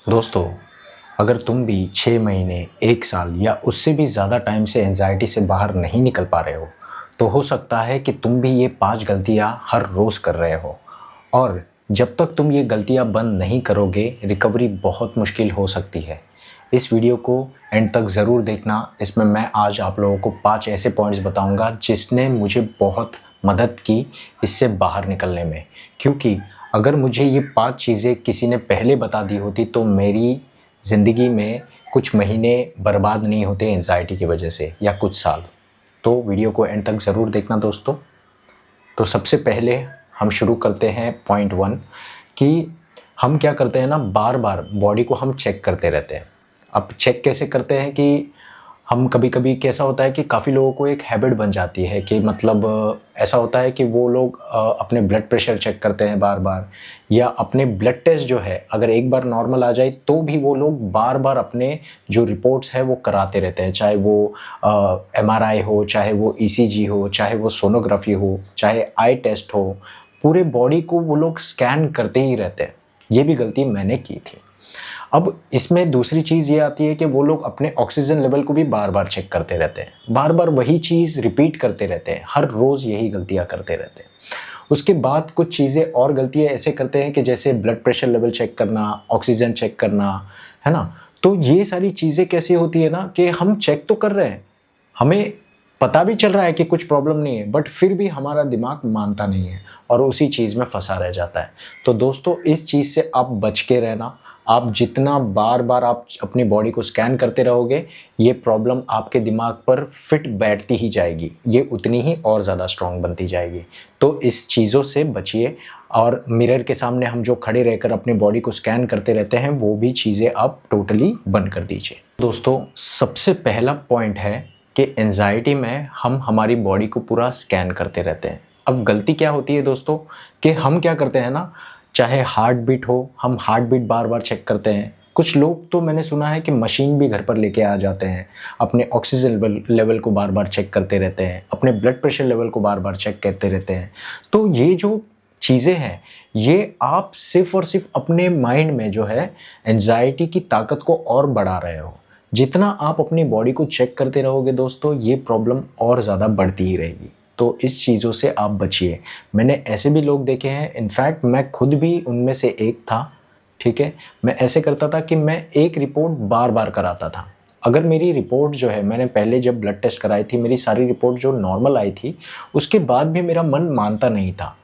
दोस्तों, अगर तुम भी 6 महीने, 1 साल या उससे भी ज़्यादा टाइम से एंग्ज़ायटी से बाहर नहीं निकल पा रहे हो, तो हो सकता है कि तुम भी ये 5 गलतियाँ हर रोज़ कर रहे हो और जब तक तुम ये गलतियाँ बंद नहीं करोगे, रिकवरी बहुत मुश्किल हो सकती है। इस वीडियो को एंड तक ज़रूर देखना, इसमें मैं आज आप लोगों को 5 ऐसे पॉइंट्स बताऊँगा जिसने मुझे बहुत मदद की इससे बाहर निकलने में। क्योंकि अगर मुझे ये 5 चीज़ें किसी ने पहले बता दी होती तो मेरी ज़िंदगी में कुछ महीने बर्बाद नहीं होते एंग्ज़ायटी की वजह से या कुछ साल। तो वीडियो को एंड तक ज़रूर देखना दोस्तों। तो सबसे पहले हम शुरू करते हैं पॉइंट 1 कि हम क्या करते हैं ना, बार-बार बॉडी को हम चेक करते रहते हैं। अब चेक कैसे करते हैं कि हम कभी-कभी कैसा होता है कि काफ़ी लोगों को एक हैबिट बन जाती है कि मतलब ऐसा होता है कि वो लोग अपने ब्लड प्रेशर चेक करते हैं बार-बार या अपने ब्लड टेस्ट जो है अगर एक बार नॉर्मल आ जाए तो भी वो लोग बार-बार अपने जो रिपोर्ट्स है वो कराते रहते हैं। चाहे वो एमआरआई हो, चाहे वो ईसीजी हो, चाहे वो सोनोग्राफी हो, चाहे आई टेस्ट हो, पूरे बॉडी को वो लोग स्कैन करते ही रहते हैं। ये भी गलती मैंने की थी। अब इसमें दूसरी चीज़ ये आती है कि वो लोग अपने ऑक्सीजन लेवल को भी बार-बार चेक करते रहते हैं। बार-बार वही चीज़ रिपीट करते रहते हैं। हर रोज़ यही गलतियाँ करते रहते हैं। उसके बाद कुछ चीज़ें और गलतियाँ ऐसे करते हैं कि जैसे ब्लड प्रेशर लेवल चेक करना, ऑक्सीजन चेक करना, है ना? तो ये सारी चीज़ें कैसी होती है ना कि हम चेक तो कर रहे हैं, हमें पता भी चल रहा है कि कुछ प्रॉब्लम नहीं है, बट फिर भी हमारा दिमाग मानता नहीं है और उसी चीज़ में फँसा रह जाता है। तो दोस्तों, इस चीज़ से आप बच के रहना। आप जितना बार-बार आप अपनी बॉडी को स्कैन करते रहोगे, ये प्रॉब्लम आपके दिमाग पर फिट बैठती ही जाएगी। ये उतनी ही और ज़्यादा स्ट्रॉन्ग बनती जाएगी। तो इस चीज़ों से बचिए और मिरर के सामने हम जो खड़े रहकर अपनी बॉडी को स्कैन करते रहते हैं, वो भी चीज़ें आप टोटली बंद कर दीजिए। दोस्तों, सबसे पहला पॉइंट है कि एंग्ज़ायटी में हम हमारी बॉडी को पूरा स्कैन करते रहते हैं। अब गलती क्या होती है दोस्तों कि हम क्या करते हैं ना, चाहे हार्ट बीट हो, हम हार्ट बीट बार-बार चेक करते हैं। कुछ लोग तो मैंने सुना है कि मशीन भी घर पर लेके आ जाते हैं, अपने ऑक्सीजन लेवल को बार-बार चेक करते रहते हैं, अपने ब्लड प्रेशर लेवल को बार-बार चेक करते रहते हैं। तो ये जो चीज़ें हैं, ये आप सिर्फ़ और सिर्फ़ अपने माइंड में जो है एंग्ज़ायटी की ताकत को और बढ़ा रहे हो। जितना आप अपनी बॉडी को चेक करते रहोगे दोस्तों, ये प्रॉब्लम और ज़्यादा बढ़ती ही रहेगी। तो इस चीज़ों से आप बचिए। मैंने ऐसे भी लोग देखे हैं, इनफैक्ट मैं खुद भी उनमें से एक था, ठीक है? मैं ऐसे करता था कि मैं एक रिपोर्ट बार-बार कराता था। अगर मेरी रिपोर्ट जो है, मैंने पहले जब ब्लड टेस्ट कराई थी, मेरी सारी रिपोर्ट जो नॉर्मल आई थी, उसके बाद भी मेरा मन मानता नहीं था।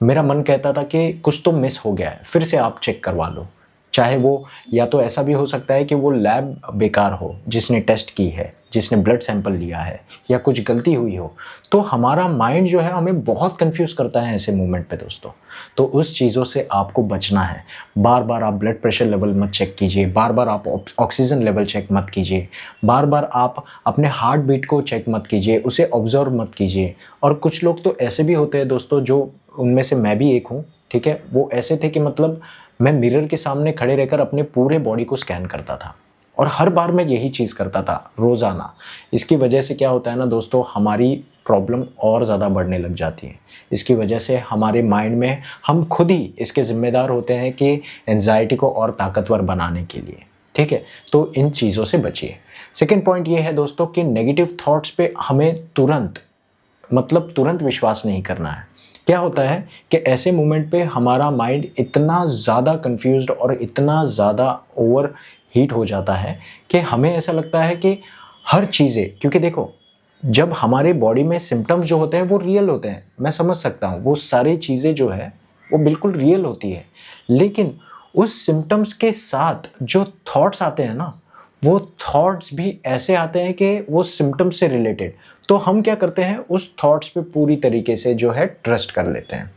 मेरा मन कहता था कि कुछ तो मिस हो गया है, फिर से आप चेक करवा लो। चाहे वो या तो ऐसा भी हो सकता है कि वो लैब बेकार हो, जिसने टेस्ट की है, जिसने ब्लड सैंपल लिया है या कुछ गलती हुई हो। तो हमारा माइंड जो है हमें बहुत कन्फ्यूज़ करता है ऐसे मोमेंट पे दोस्तों। तो उस चीज़ों से आपको बचना है। बार-बार आप ब्लड प्रेशर लेवल मत चेक कीजिए, बार-बार आप ऑक्सीजन लेवल चेक मत कीजिए, बार-बार आप अपने हार्ट बीट को चेक मत कीजिए, उसे ऑब्ज़र्व मत कीजिए। और कुछ लोग तो ऐसे भी होते हैं दोस्तों, जो उनमें से मैं भी एक हूँ, ठीक है? वो ऐसे थे कि मतलब मैं मिरर के सामने खड़े रहकर अपने पूरे बॉडी को स्कैन करता था और हर बार मैं यही चीज़ करता था रोज़ाना। इसकी वजह से क्या होता है ना दोस्तों, हमारी प्रॉब्लम और ज़्यादा बढ़ने लग जाती है। इसकी वजह से हमारे माइंड में हम खुद ही इसके ज़िम्मेदार होते हैं कि एंग्ज़ायटी को और ताकतवर बनाने के लिए, ठीक है? तो इन चीज़ों से बचिए। सेकंड पॉइंट ये है दोस्तों कि नेगेटिव थॉट्स पे हमें तुरंत विश्वास नहीं करना है। क्या होता है कि ऐसे मोमेंट पे हमारा माइंड इतना ज़्यादा कंफ्यूज्ड और इतना ज़्यादा ओवर हीट हो जाता है कि हमें ऐसा लगता है कि हर चीज़ें, क्योंकि देखो, जब हमारे बॉडी में सिम्पटम्स जो होते हैं वो रियल होते हैं, मैं समझ सकता हूँ, वो सारी चीज़ें जो है वो बिल्कुल रियल होती है। लेकिन उस सिम्पटम्स के साथ जो थॉट्स आते हैं ना, वो थॉट्स भी ऐसे आते हैं कि वो सिम्पटम्स से रिलेटेड। तो हम क्या करते हैं, उस थॉट्स पे पूरी तरीके से जो है ट्रस्ट कर लेते हैं,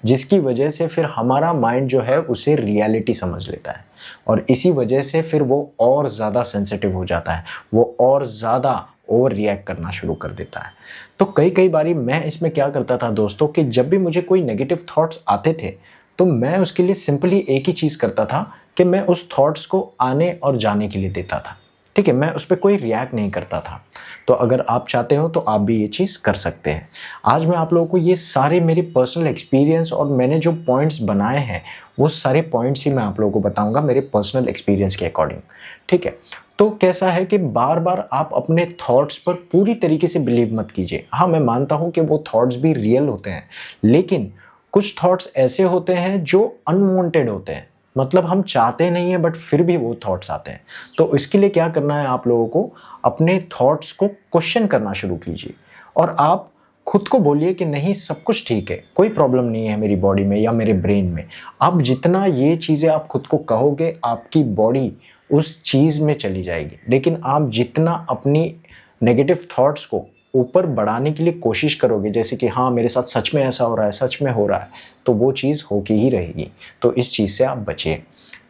जिसकी वजह से फिर हमारा माइंड जो है उसे रियलिटी समझ लेता है और इसी वजह से फिर वो और ज़्यादा सेंसिटिव हो जाता है, वो और ज़्यादा ओवर रिएक्ट करना शुरू कर देता है। तो कई बारी मैं इसमें क्या करता था दोस्तों कि जब भी मुझे कोई नेगेटिव थॉट्स आते थे, तो मैं उसके लिए सिंपली एक ही चीज़ करता था कि मैं उस थॉट्स को आने और जाने के लिए देता था, ठीक है, मैं उस पर कोई रिएक्ट नहीं करता था। तो अगर आप चाहते हो तो आप भी ये चीज़ कर सकते हैं। आज मैं आप लोगों को ये सारे मेरे पर्सनल एक्सपीरियंस और मैंने जो पॉइंट्स बनाए हैं वो सारे पॉइंट्स ही मैं आप लोगों को बताऊंगा मेरे पर्सनल एक्सपीरियंस के अकॉर्डिंग। ठीक है, तो कैसा है कि बार बार आप अपने थॉट्स पर पूरी तरीके से बिलीव मत कीजिए। हाँ, मैं मानता हूँ कि वो थॉट्स भी रियल होते हैं, लेकिन कुछ थॉट्स ऐसे होते हैं जो अनवांटेड होते हैं, मतलब हम चाहते नहीं हैं बट फिर भी वो थॉट्स आते हैं। तो इसके लिए क्या करना है, आप लोगों को अपने थॉट्स को क्वेश्चन करना शुरू कीजिए और आप खुद को बोलिए कि नहीं, सब कुछ ठीक है, कोई प्रॉब्लम नहीं है मेरी बॉडी में या मेरे ब्रेन में। आप जितना ये चीज़ें आप खुद को कहोगे, आपकी बॉडी उस चीज़ में चली जाएगी। लेकिन आप जितना अपनी नेगेटिव थॉट्स को ऊपर बढ़ाने के लिए कोशिश करोगे, जैसे कि हाँ मेरे साथ सच में ऐसा हो रहा है, सच में हो रहा है, तो वो चीज़ होके ही रहेगी। तो इस चीज़ से आप बचिए।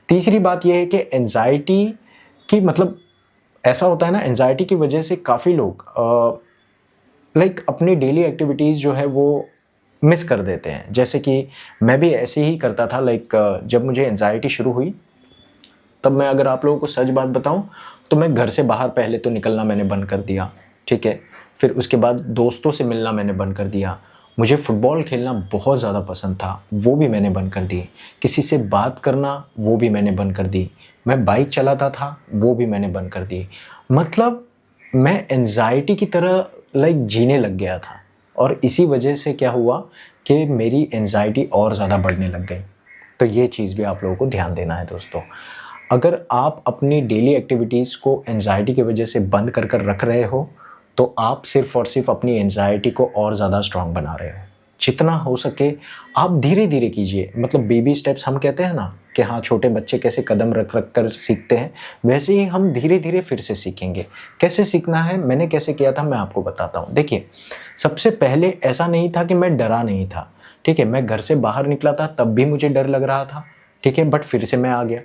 तीसरी बात यह है कि एंजाइटी की मतलब ऐसा होता है ना, एंजाइटी की वजह से काफ़ी लोग अपनी डेली एक्टिविटीज़ जो है वो मिस कर देते हैं। जैसे कि मैं भी ऐसे ही करता था। जब मुझे एंजाइटी शुरू हुई तब मैं, अगर आप लोगों को सच बात बताऊं, तो मैं घर से बाहर पहले तो निकलना मैंने बंद कर दिया। ठीक है, फिर उसके बाद दोस्तों से मिलना मैंने बंद कर दिया। मुझे फ़ुटबॉल खेलना बहुत ज़्यादा पसंद था, वो भी मैंने बंद कर दी। किसी से बात करना वो भी मैंने बंद कर दी। मैं बाइक चलाता था, वो भी मैंने बंद कर दी। मतलब मैं एंजाइटी की तरह जीने लग गया था, और इसी वजह से क्या हुआ कि मेरी एंजाइटी और ज़्यादा बढ़ने लग गई। तो ये चीज़ भी आप लोगों को ध्यान देना है दोस्तों। अगर आप अपनी डेली एक्टिविटीज़ को एंजाइटी की वजह से बंद कर रख रहे हो, तो आप सिर्फ और सिर्फ अपनी एंजाइटी को और ज़्यादा स्ट्रांग बना रहे हो। जितना हो सके आप धीरे धीरे कीजिए। मतलब बेबी स्टेप्स हम कहते हैं ना कि हाँ, छोटे बच्चे कैसे कदम रख रख कर सीखते हैं, वैसे ही हम धीरे धीरे फिर से सीखेंगे। कैसे सीखना है, मैंने कैसे किया था, मैं आपको बताता हूँ। देखिए, सबसे पहले ऐसा नहीं था कि मैं डरा नहीं था। ठीक है, मैं घर से बाहर निकला था तब भी मुझे डर लग रहा था। ठीक है, बट फिर से मैं आ गया।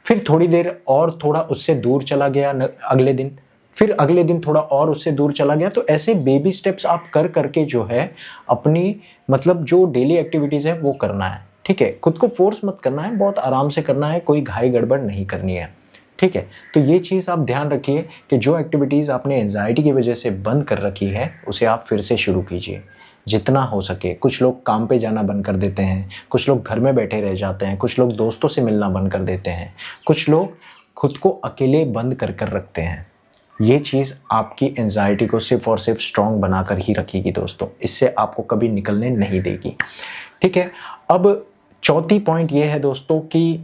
फिर थोड़ी देर और थोड़ा उससे दूर चला गया अगले दिन, फिर अगले दिन थोड़ा और उससे दूर चला गया। तो ऐसे बेबी स्टेप्स आप कर करके जो है अपनी जो डेली एक्टिविटीज़ है वो करना है। ठीक है, खुद को फोर्स मत करना है, बहुत आराम से करना है, कोई घाई गड़बड़ नहीं करनी है। ठीक है, तो ये चीज़ आप ध्यान रखिए कि जो एक्टिविटीज़ आपने एंजाइटी की वजह से बंद कर रखी है उसे आप फिर से शुरू कीजिए जितना हो सके। कुछ लोग काम पे जाना बंद कर देते हैं, कुछ लोग घर में बैठे रह जाते हैं, कुछ लोग दोस्तों से मिलना बंद कर देते हैं, कुछ लोग खुद को अकेले बंद कर रखते हैं। ये चीज़ आपकी एंजाइटी को सिर्फ और सिर्फ स्ट्रॉन्ग बनाकर ही रखेगी दोस्तों, इससे आपको कभी निकलने नहीं देगी। ठीक है, अब चौथी पॉइंट ये है दोस्तों कि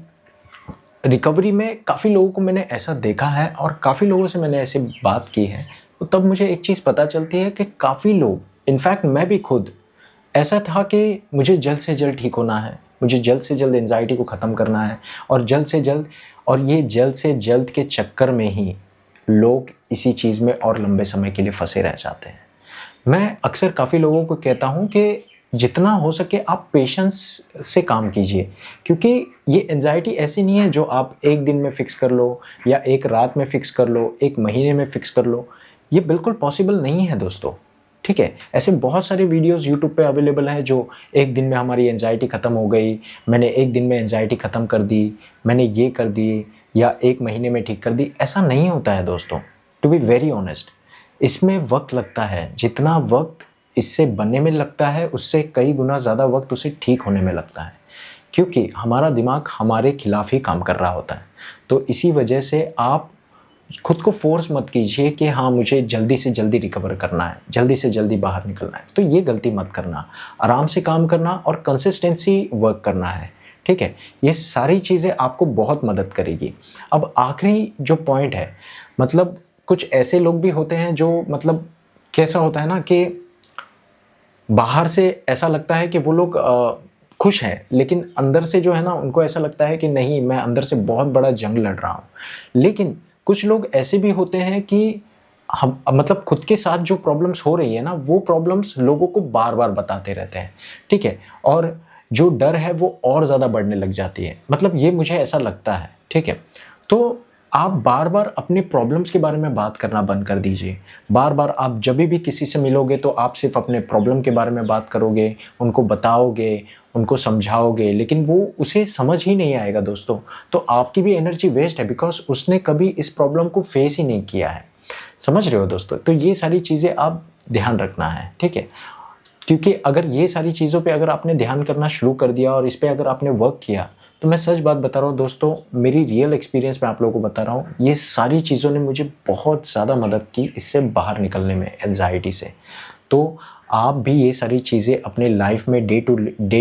रिकवरी में काफ़ी लोगों को मैंने ऐसा देखा है और काफ़ी लोगों से मैंने ऐसे बात की है, तो तब मुझे एक चीज़ पता चलती है कि काफ़ी लोग, इनफैक्ट मैं भी खुद ऐसा था कि मुझे जल्द से जल्द ठीक होना है, मुझे जल्द से जल्द एंजाइटी को ख़त्म करना है, और जल्द से जल्द के चक्कर में ही लोग इसी चीज़ में और लंबे समय के लिए फंसे रह जाते हैं। मैं अक्सर काफ़ी लोगों को कहता हूँ कि जितना हो सके आप पेशेंस से काम कीजिए, क्योंकि ये एंजाइटी ऐसी नहीं है जो आप एक दिन में फ़िक्स कर लो या एक रात में फ़िक्स कर लो, एक महीने में फ़िक्स कर लो। ये बिल्कुल पॉसिबल नहीं है दोस्तों। ठीक है, ऐसे बहुत सारे वीडियोस यूट्यूब पे अवेलेबल हैं जो एक दिन में हमारी एंजाइटी ख़त्म हो गई, मैंने एक दिन में एंजाइटी ख़त्म कर दी, मैंने ये कर दी, या एक महीने में ठीक कर दी। ऐसा नहीं होता है दोस्तों, टू बी वेरी ऑनेस्ट। इसमें वक्त लगता है, जितना वक्त इससे बनने में लगता है उससे कई गुना ज़्यादा वक्त उसे ठीक होने में लगता है, क्योंकि हमारा दिमाग हमारे खिलाफ ही काम कर रहा होता है। तो इसी वजह से आप खुद को फोर्स मत कीजिए कि हाँ मुझे जल्दी से जल्दी रिकवर करना है, जल्दी से जल्दी बाहर निकलना है। तो ये गलती मत करना, आराम से काम करना और कंसिस्टेंसी वर्क करना है। ठीक है, ये सारी चीज़ें आपको बहुत मदद करेगी। अब आखिरी जो पॉइंट है, मतलब कुछ ऐसे लोग भी होते हैं जो कैसा होता है ना कि बाहर से ऐसा लगता है कि वो लोग खुश हैं, लेकिन अंदर से जो है ना उनको ऐसा लगता है कि नहीं, मैं अंदर से बहुत बड़ा जंग लड़ रहा हूँ। लेकिन कुछ लोग ऐसे भी होते हैं कि हम खुद के साथ जो प्रॉब्लम्स हो रही है ना, वो प्रॉब्लम्स लोगों को बार बार बताते रहते हैं। ठीक है, और जो डर है वो और ज़्यादा बढ़ने लग जाती है। ये मुझे ऐसा लगता है। ठीक है, तो आप बार बार अपने प्रॉब्लम्स के बारे में बात करना बंद कर दीजिए। बार बार आप जब भी किसी से मिलोगे तो आप सिर्फ अपने प्रॉब्लम के बारे में बात करोगे, उनको बताओगे, उनको समझाओगे लेकिन वो उसे समझ ही नहीं आएगा दोस्तों, तो आपकी भी एनर्जी वेस्ट है, बिकॉज उसने कभी इस प्रॉब्लम को फेस ही नहीं किया है। समझ रहे हो दोस्तों? तो ये सारी चीज़ें आप ध्यान रखना है, ठीक है? क्योंकि अगर ये सारी चीज़ों पे अगर आपने ध्यान करना शुरू कर दिया और इस पे अगर आपने वर्क किया, तो मैं सच बात बता रहा हूँ दोस्तों, मेरी रियल एक्सपीरियंस में आप लोगों को बता रहा हूँ, ये सारी चीज़ों ने मुझे बहुत ज़्यादा मदद की इससे बाहर निकलने में, एंजाइटी से। तो आप भी ये सारी चीज़ें अपने लाइफ में डे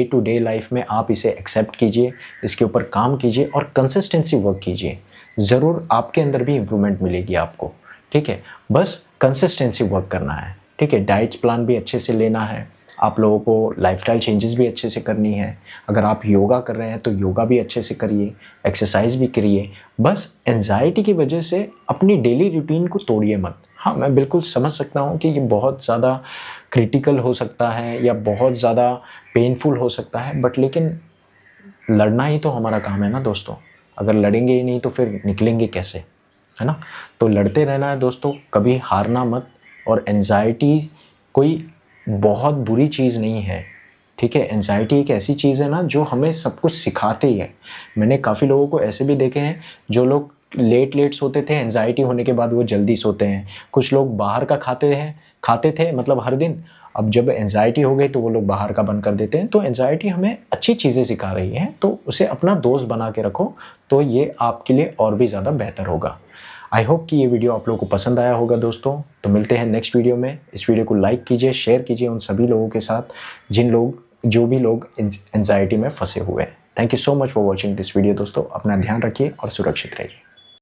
टू डे लाइफ में आप इसे एक्सेप्ट कीजिए, इसके ऊपर काम कीजिए और कंसिस्टेंसी वर्क कीजिए। ज़रूर आपके अंदर भी इम्प्रूवमेंट मिलेगी आपको, ठीक है? बस कंसिस्टेंसी वर्क करना है, ठीक है? डाइट्स प्लान भी अच्छे से लेना है, आप लोगों को लाइफस्टाइल चेंजेस भी अच्छे से करनी है। अगर आप योगा कर रहे हैं तो योगा भी अच्छे से करिए, एक्सरसाइज भी करिए। बस एंजाइटी की वजह से अपनी डेली रूटीन को तोड़िए मत। हाँ, मैं बिल्कुल समझ सकता हूँ कि ये बहुत ज़्यादा क्रिटिकल हो सकता है या बहुत ज़्यादा पेनफुल हो सकता है, बट लेकिन लड़ना ही तो हमारा काम है ना दोस्तों। अगर लड़ेंगे ही नहीं तो फिर निकलेंगे कैसे, है ना? तो लड़ते रहना है दोस्तों, कभी हारना मत। और एंजाइटी कोई बहुत बुरी चीज़ नहीं है, ठीक है? एंजाइटी एक ऐसी चीज़ है ना जो हमें सब कुछ सिखाती है। मैंने काफ़ी लोगों को ऐसे भी देखे हैं जो लोग लेट सोते थे, एंजाइटी होने के बाद वो जल्दी सोते हैं। कुछ लोग बाहर का खाते थे मतलब हर दिन, अब जब एंजाइटी हो गई तो वो लोग बाहर का बंद कर देते हैं। तो एंजाइटी हमें अच्छी चीज़ें सिखा रही है, तो उसे अपना दोस्त बना के रखो, तो ये आपके लिए और भी ज़्यादा बेहतर होगा। आई होप कि ये वीडियो आप लोगों को पसंद आया होगा दोस्तों। तो मिलते हैं नेक्स्ट वीडियो में। इस वीडियो को लाइक कीजिए, शेयर कीजिए उन सभी लोगों के साथ जो भी लोग एंजाइटी में फंसे हुए हैं। Thank you so much for watching this video दोस्तों। अपना ध्यान रखिए और सुरक्षित रहिए।